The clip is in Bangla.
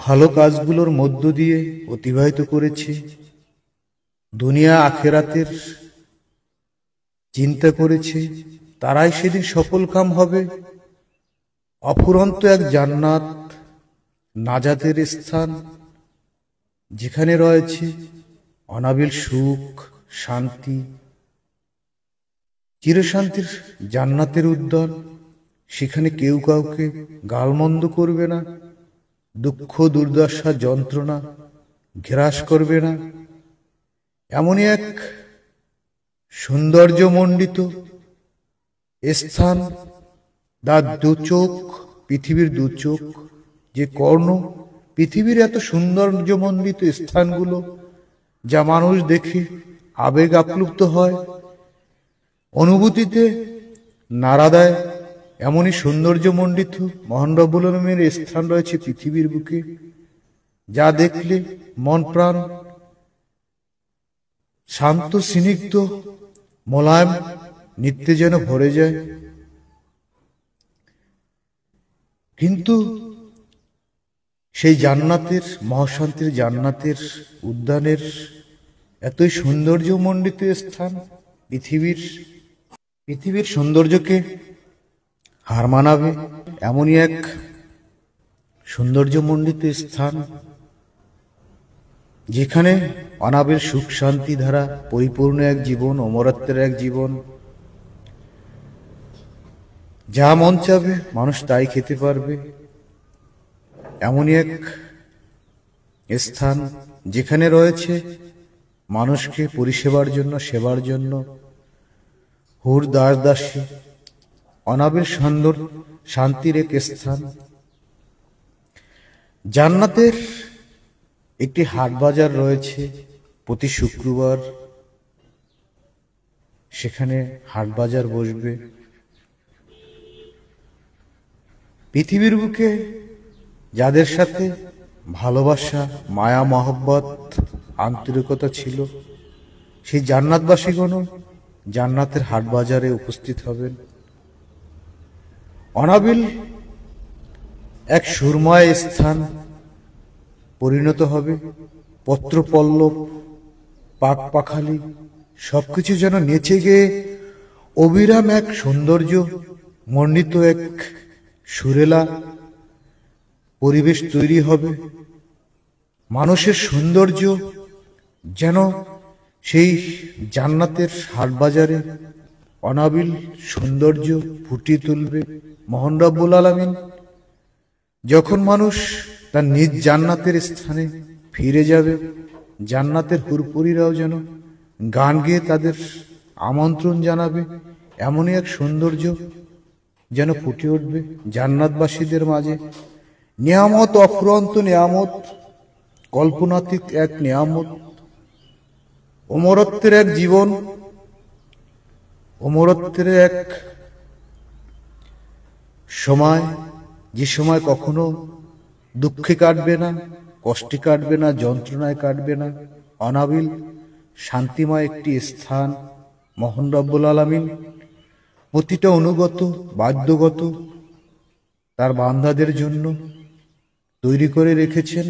ভালো কাজগুলোর মধ্য দিয়ে অতিবাহিত করেছে, দুনিয়া আখেরাতের চিন্তা করেছে, তারাই সেদিন সফলকাম হবে। অফুরন্ত এক জান্নাত, নাজাতের স্থান, যেখানে রয়েছে অনাবিল সুখ, শান্তি, চিরশান্তির জান্নাতের উদ্যান। সেখানে কেউ কাউকে গালমন্দ করবে না, দুঃখ দুর্দশা যন্ত্রণা গ্রাস করবে না। এমনই এক সৌন্দর্যমণ্ডিত স্থান, তার দু চোখ, পৃথিবীর দু চোখ যে কর্ণ, পৃথিবীর এত সৌন্দর্যমণ্ডিত স্থানগুলো যা মানুষ দেখে আবেগ আপ্লুপ্ত হয়, অনুভূতিতে নাড়া দেয়, এমনই সৌন্দর্যমণ্ডিত মহান রব্বুল আলামিনের স্থান রয়েছে পৃথিবীর বুকে, যা দেখলে মন প্রাণ শান্ত স্নিগ্ধ মোলায়েম নিত্যে যেন ভরে যায়। কিন্তু সেই জান্নাতের, মহাশান্তির জান্নাতের উদ্যানের এতই সৌন্দর্যমণ্ডিত স্থান, পৃথিবীর সৌন্দর্যকে হার মানাবে এমনই এক সৌন্দর্যমণ্ডিত স্থান, যেখানে অনাবিল সুখ শান্তি ধারা পরিপূর্ণ এক জীবন, অমরত্বের এক জীবন। যা মন চাবে মানুষ তাই খেতে পারবে, এমনই এক স্থান যেখানে রয়েছে মানুষকে পরিষেবার জন্য, সেবার জন্য হুর দাস দাসী, অনাবিল সুন্দর শান্তির এক স্থান। জান্নাতের একটি হাট বাজার রয়েছে প্রতি শুক্রবার, সেখানে হাট বাজার বসবে। পৃথিবীর বুকে যাদের সাথে ভালোবাসা, মায়া মহব্বত, আন্তরিকতা ছিল, সেই জান্নাতবাসীগণ জান্নাতের হাট বাজারে উপস্থিত হবেন। অনাবিল এক সুরময় স্থান পরিণত হবে, পত্রপল্লব, পাক পাখালি সবকিছু যেন নেচে গিয়ে অবিরাম এক সৌন্দর্য মণ্ডিত এক সুরেলা পরিবেশ তৈরি হবে। মানুষের সৌন্দর্য যেন সেই জান্নাতের হাট বাজারে অনাবিল সৌন্দর্য ফুটিয়ে তুলবে মহান রব্বুল আলামিন। যখন মানুষ তার নিজ জান্নাতের স্থানে ফিরে যাবে, জান্নাতের হুরপুরীরাও যেন গান গেয়ে তাদের আমন্ত্রণ জানাবে, এমনই এক সৌন্দর্য যেন ফুটে উঠবে জান্নাতবাসীদের মাঝে। নিয়ামত, অফুরন্ত নিয়ামত, কল্পনাতীত এক নিয়ামত, অমরত্বের এক জীবন, অমরত্বের এক সময়, যে সময় কখনো দুঃখে কাটবে না, কষ্টে কাটবে না, যন্ত্রণায় কাটবে না। অনাবিল শান্তিময় একটি স্থান মহান রব্বুল আলামিন প্রতিটা অনুগত বাধ্যগত তার বান্দাদের জন্য তৈরি করে রেখেছেন।